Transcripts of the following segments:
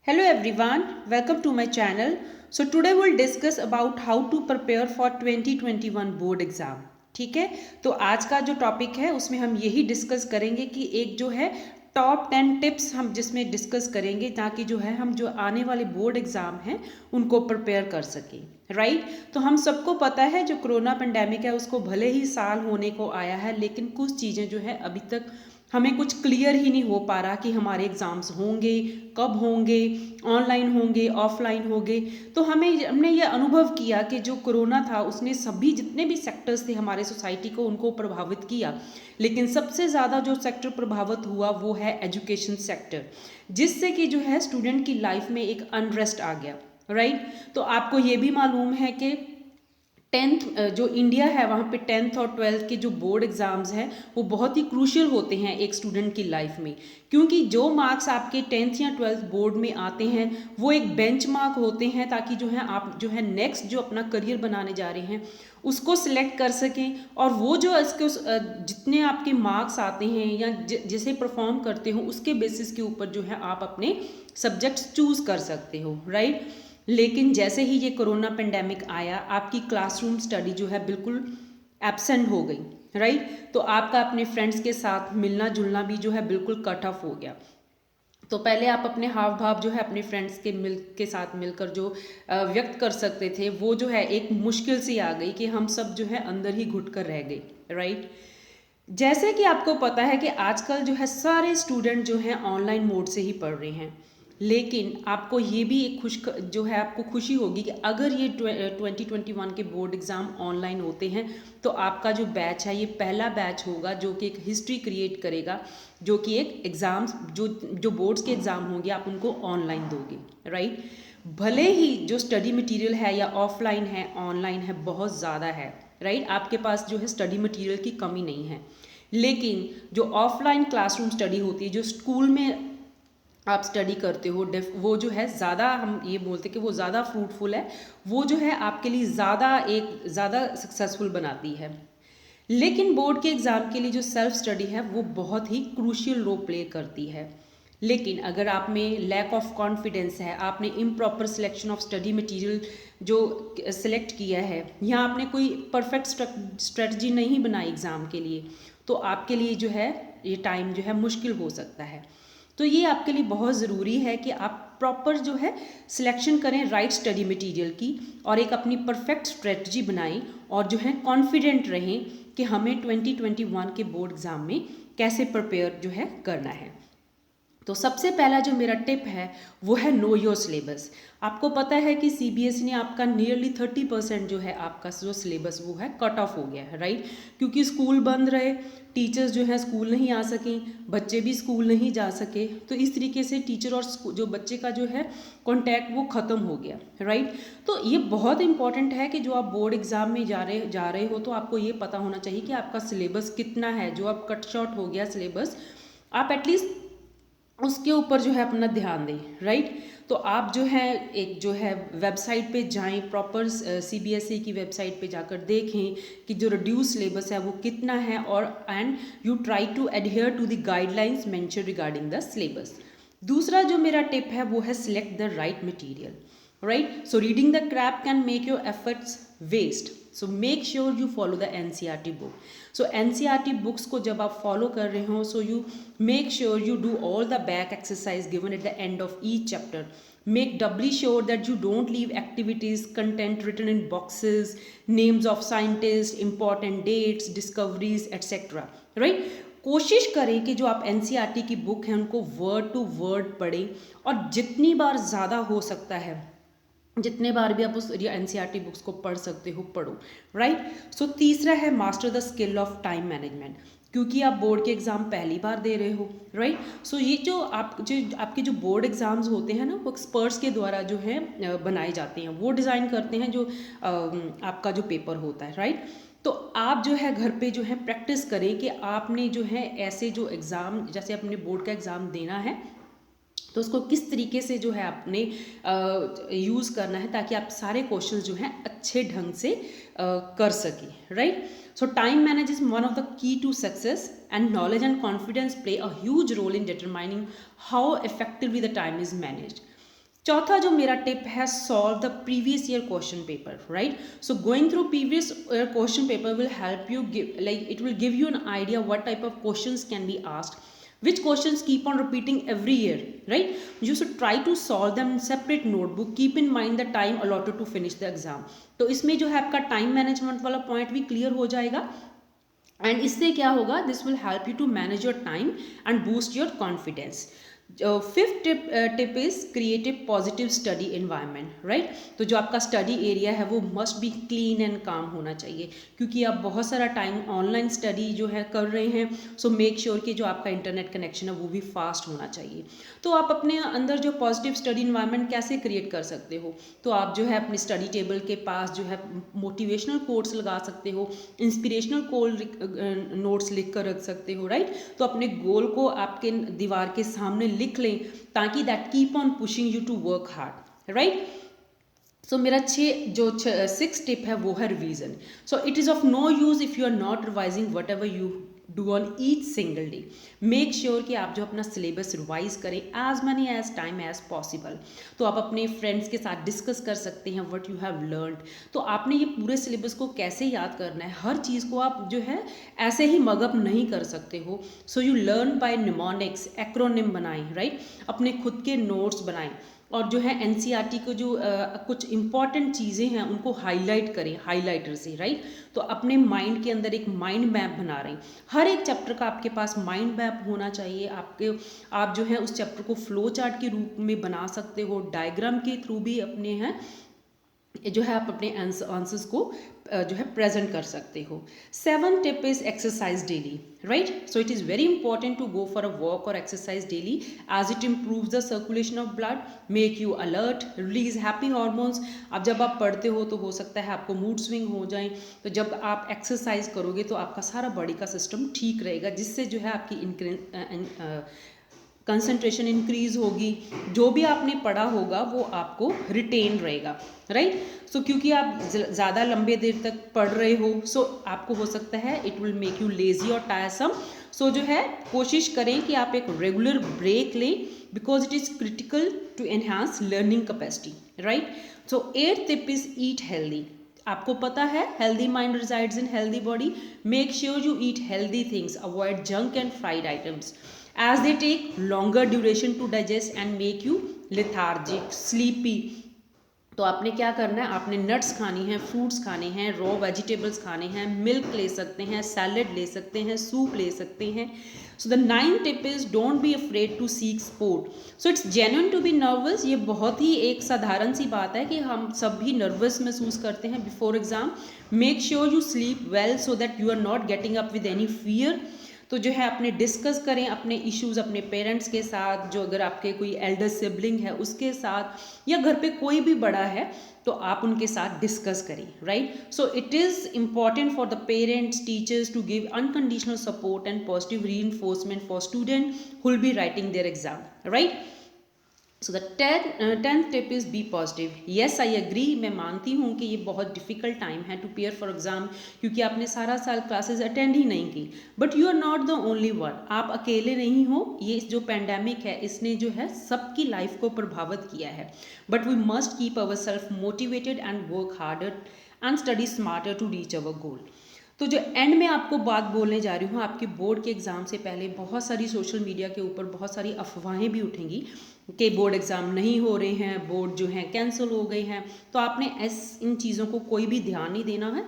Hello everyone, welcome to my channel. So today we'll discuss about how to prepare for 2021 board exam. ठीक है, तो आज का जो टॉपिक है उसमें हम यही डिस्कस करेंगे कि एक जो है टॉप 10 टिप्स हम जिसमें डिस्कस करेंगे ताकि जो है हम जो आने वाले बोर्ड एग्जाम हैं उनको प्रिपेयर कर सकें. राइट, तो हम सबको पता है जो कोरोना पेंडेमिक है उसको भले ही साल होने को आया है लेकिन कुछ चीज़ें जो है अभी तक हमें कुछ क्लियर ही नहीं हो पा रहा कि हमारे एग्ज़ाम्स होंगे, कब होंगे, ऑनलाइन होंगे, ऑफलाइन होंगे. तो हमने ये अनुभव किया कि जो कोरोना था उसने सभी जितने भी सेक्टर्स थे हमारे सोसाइटी को उनको प्रभावित किया. लेकिन सबसे ज़्यादा जो सेक्टर प्रभावित हुआ वो है एजुकेशन सेक्टर, जिससे कि जो है स्टूडेंट की लाइफ में एक अनरेस्ट आ गया. राइट, तो आपको ये भी मालूम है कि 10th जो इंडिया है वहाँ पे 10th और 12th के जो बोर्ड एग्ज़ाम्स हैं वो बहुत ही क्रूशियल होते हैं एक स्टूडेंट की लाइफ में, क्योंकि जो मार्क्स आपके 10th या 12th बोर्ड में आते हैं वो एक बेंच मार्क होते हैं ताकि जो है आप जो है नेक्स्ट जो अपना करियर बनाने जा रहे हैं उसको सिलेक्ट कर सकें. और वो जो इसके जितने आपके मार्क्स आते हैं या जिसे परफॉर्म करते हो उसके बेसिस के ऊपर जो है आप अपने सब्जेक्ट्स चूज़ कर सकते हो. राइट, लेकिन जैसे ही ये कोरोना पेंडेमिक आया आपकी क्लासरूम स्टडी जो है बिल्कुल एब्सेंट हो गई. राइट, तो आपका अपने फ्रेंड्स के साथ मिलना जुलना भी जो है बिल्कुल कट ऑफ हो गया. तो पहले आप अपने हाव भाव जो है अपने फ्रेंड्स के साथ मिलकर जो व्यक्त कर सकते थे वो जो है एक मुश्किल सी आ गई कि हम सब जो है अंदर ही घुट कर रह गए. राइट, जैसे कि आपको पता है कि आजकल जो है सारे स्टूडेंट जो हैं ऑनलाइन मोड से ही पढ़ रहे हैं, लेकिन आपको ये भी एक जो है आपको खुशी होगी कि अगर ये 2021 के बोर्ड एग्ज़ाम ऑनलाइन होते हैं तो आपका जो बैच है ये पहला बैच होगा जो कि एक हिस्ट्री क्रिएट करेगा, जो कि एक एग्ज़ाम्स जो बोर्ड्स के एग्ज़ाम होंगे आप उनको ऑनलाइन दोगे. राइट, भले ही जो स्टडी मटेरियल है या ऑफलाइन है ऑनलाइन है बहुत ज़्यादा है. राइट, आपके पास जो है स्टडी मटेरियल की कमी नहीं है, लेकिन जो ऑफलाइन क्लासरूम स्टडी होती है जो स्कूल में आप स्टडी करते हो वो जो है ज़्यादा हम ये बोलते हैं कि वो ज़्यादा फ्रूटफुल है, वो जो है आपके लिए ज़्यादा सक्सेसफुल बनाती है. लेकिन बोर्ड के एग्ज़ाम के लिए जो सेल्फ स्टडी है वो बहुत ही क्रूशियल रोल प्ले करती है. लेकिन अगर आप में लैक ऑफ कॉन्फिडेंस है, आपने improper selection of study material जो सिलेक्ट किया है या आपने कोई परफेक्ट स्ट्रेटजी नहीं बनाई एग्ज़ाम के लिए, तो आपके लिए जो है ये टाइम जो है मुश्किल हो सकता है. तो ये आपके लिए बहुत ज़रूरी है कि आप प्रॉपर जो है सिलेक्शन करें राइट स्टडी मटेरियल की और एक अपनी परफेक्ट स्ट्रेटजी बनाएं और जो है कॉन्फिडेंट रहें कि हमें 2021 के बोर्ड एग्ज़ाम में कैसे प्रिपेयर जो है करना है. तो सबसे पहला जो मेरा टिप है वो है नो योर सिलेबस. आपको पता है कि सीबीएसई ने आपका नियरली 30% जो है आपका जो सिलेबस वो है कट ऑफ हो गया है. राइट, क्योंकि स्कूल बंद रहे, टीचर्स जो है स्कूल नहीं आ सकें, बच्चे भी स्कूल नहीं जा सके, तो इस तरीके से टीचर और जो बच्चे का जो है कॉन्टैक्ट वो ख़त्म हो गया. राइट, तो ये बहुत इंपॉर्टेंट है कि जो आप बोर्ड एग्ज़ाम में जा रहे हो तो आपको ये पता होना चाहिए कि आपका सिलेबस कितना है. जो आप कट शॉर्ट हो गया सिलेबस, आप एटलीस्ट उसके ऊपर जो है अपना ध्यान दें. राइट, तो आप जो है एक जो है वेबसाइट पे जाएं, प्रॉपर सीबीएसई की वेबसाइट पे जाकर देखें कि जो रिड्यूस सिलेबस है वो कितना है और and you try to adhere to the guidelines mention regarding the syllabus. दूसरा जो मेरा टिप है वो है select the right material. Right, so reading the crap can make your efforts waste, so make sure you follow the NCERT book. So NCERT books को जब आप follow कर रहे हो so you make sure you do all the back exercise given at the end of each chapter. Make doubly sure that you don't leave activities, content written in boxes, names of scientists, important dates, discoveries, etc. Right? कोशिश करें कि जो आप NCERT की book है उनको word to word पढ़ें और जितनी बार ज़्यादा हो सकता है जितने बार भी आप उस एनसीईआरटी बुक्स को पढ़ सकते हो पढ़ो. राइट, सो तीसरा है master the skill of time management, क्योंकि आप बोर्ड के एग्ज़ाम पहली बार दे रहे हो. राइट, सो ये जो आपके जो बोर्ड एग्ज़ाम्स होते हैं ना वो एक्सपर्ट्स के द्वारा जो है बनाए जाते हैं, वो डिज़ाइन करते हैं जो आपका जो पेपर होता है. राइट, तो आप जो है घर पे जो है प्रैक्टिस करें कि आपने जो है ऐसे जो एग्ज़ाम जैसे अपने बोर्ड का एग्ज़ाम देना है तो उसको किस तरीके से जो है आपने यूज़ करना है ताकि आप सारे क्वेश्चंस जो हैं अच्छे ढंग से कर सकें. Right, so time manage is one of the key to success and knowledge and confidence play a huge role in determining how effectively the time is managed. चौथा जो मेरा टिप है, solve the previous year question paper, right. So going through previous year question paper will help you like it will give you an idea what type of questions can be asked, which questions keep on repeating every year, right. You should try to solve them in separate notebook. Keep in mind the time allotted to finish the exam. तो इसमें जो है आपका time management वाला point भी clear हो जाएगा, and इससे क्या होगा, this will help you to manage your time and boost your confidence. Fifth tip is create a positive study environment, right. तो जो आपका स्टडी एरिया है वो मस्ट बी क्लीन एंड काम होना चाहिए, क्योंकि आप बहुत सारा टाइम ऑनलाइन स्टडी जो है कर रहे हैं। सो मेक श्योर कि जो आपका इंटरनेट कनेक्शन है वो भी फास्ट होना चाहिए। तो आप अपने अंदर जो पॉजिटिव स्टडी एनवायरनमेंट कैसे क्रिएट कर सकते हो, तो आप जो है अपने स्टडी टेबल के पास जो है मोटिवेशनल कोट्स लगा सकते हो, इंस्पिरेशनल नोट्स लिख कर रख सकते हो, राइट। तो अपने गोल को आपके दीवार के सामने लिख लें, ताकि that keep on pushing you to work hard, right. So मेरा सिक्स टिप है वो है revision. So it is of no use if you are not revising whatever you do on each single day. Make sure कि आप जो अपना syllabus revise करें as many as time as possible. तो आप अपने फ्रेंड्स के साथ डिस्कस कर सकते हैं व्हाट यू हैव लर्नड। तो आपने ये पूरे सिलेबस को कैसे याद करना है, हर चीज़ को आप जो है ऐसे ही मगअप नहीं कर सकते हो। So you learn by mnemonics, acronym बनाएं, राइट। अपने खुद के नोट्स बनाएं, और जो है एनसीईआरटी को जो कुछ इंपॉर्टेंट चीज़ें हैं उनको हाईलाइट करें हाईलाइटर से, राइट। तो अपने माइंड के अंदर एक माइंड मैप बना रहे हैं। हर एक चैप्टर का आपके पास माइंड मैप होना चाहिए। आप जो है उस चैप्टर को फ्लो चार्ट के रूप में बना सकते हो, डायग्राम के थ्रू भी अपने हैं जो है आप अपने आंसर्स को जो है प्रेजेंट कर सकते हो। 7th tip is exercise daily, right. So it is very important to go for a walk और exercise daily as it improves the circulation of blood, make you alert, release happy hormones. अब जब आप पढ़ते हो तो हो सकता है आपको मूड स्विंग हो जाए, तो जब आप एक्सरसाइज करोगे तो आपका सारा बॉडी का सिस्टम ठीक रहेगा, जिससे जो है आपकी कंसंट्रेशन इंक्रीज होगी, जो भी आपने पढ़ा होगा वो आपको रिटेन रहेगा, राइट। सो क्योंकि आप ज़्यादा लंबे देर तक पढ़ रहे हो, सो आपको हो सकता है it will make you lazy और टायरसम। सो जो है कोशिश करें कि आप एक रेगुलर ब्रेक लें, because it is critical to enhance learning capacity, right. So 8th tip is eat healthy. आपको पता है healthy mind resides in healthy body. Make sure you eat healthy things, avoid junk and fried items as they take longer duration to digest and make you lethargic, sleepy। तो आपने क्या करना है, आपने nuts खानी हैं, फ्रूट्स खाने हैं, रॉ वेजिटेबल्स खाने हैं, मिल्क ले सकते हैं, सैलड ले सकते हैं, सूप ले सकते हैं। So the 9th tip is don't be afraid to seek support. So it's genuine to be nervous. ये बहुत ही एक साधारण सी बात है कि हम सब भी नर्वस महसूस करते हैं before exam. Make sure you sleep well so that you are not getting up with any fear. तो जो है अपने डिस्कस करें अपने इश्यूज अपने पेरेंट्स के साथ, जो अगर आपके कोई एल्डर सिबलिंग है उसके साथ, या घर पे कोई भी बड़ा है तो आप उनके साथ डिस्कस करें, right. So it is important for the parents teachers to give unconditional support and positive reinforcement for student who will be writing their exam, right. So the 10th tip is be positive. Yes I agree, मैं मानती हूँ कि ये बहुत difficult time है to prepare for exam, क्योंकि आपने सारा साल क्लासेस अटेंड ही नहीं की। But you are not the only one, आप अकेले नहीं हो। ये जो पैंडेमिक है इसने जो है सबकी लाइफ को प्रभावित किया है। But we must keep our self motivated and work harder and study smarter to reach our goal. तो जो एंड में आपको बात बोलने जा रही हूँ, आपके बोर्ड के एग्ज़ाम से पहले बहुत सारी सोशल मीडिया के ऊपर बहुत सारी अफवाहें भी उठेंगी कि बोर्ड एग्ज़ाम नहीं हो रहे हैं, बोर्ड जो हैं कैंसिल हो गए हैं। तो आपने इन चीज़ों को कोई भी ध्यान नहीं देना है।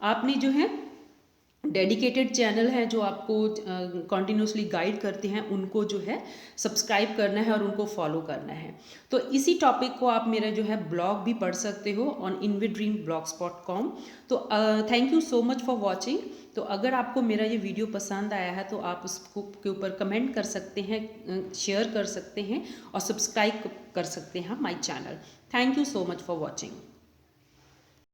आपने जो है डेडिकेटेड चैनल हैं जो आपको कंटिन्यूसली गाइड करते हैं, उनको जो है सब्सक्राइब करना है और उनको फॉलो करना है। तो इसी टॉपिक को आप मेरा जो है ब्लॉग भी पढ़ सकते हो ऑन invidreamblogspot.com। तो thank you so much for watching. तो अगर आपको मेरा ये वीडियो पसंद आया है तो आप उसको के ऊपर कमेंट कर सकते हैं, शेयर कर सकते हैं और सब्सक्राइब कर सकते हैं my channel. Thank you so much for watching.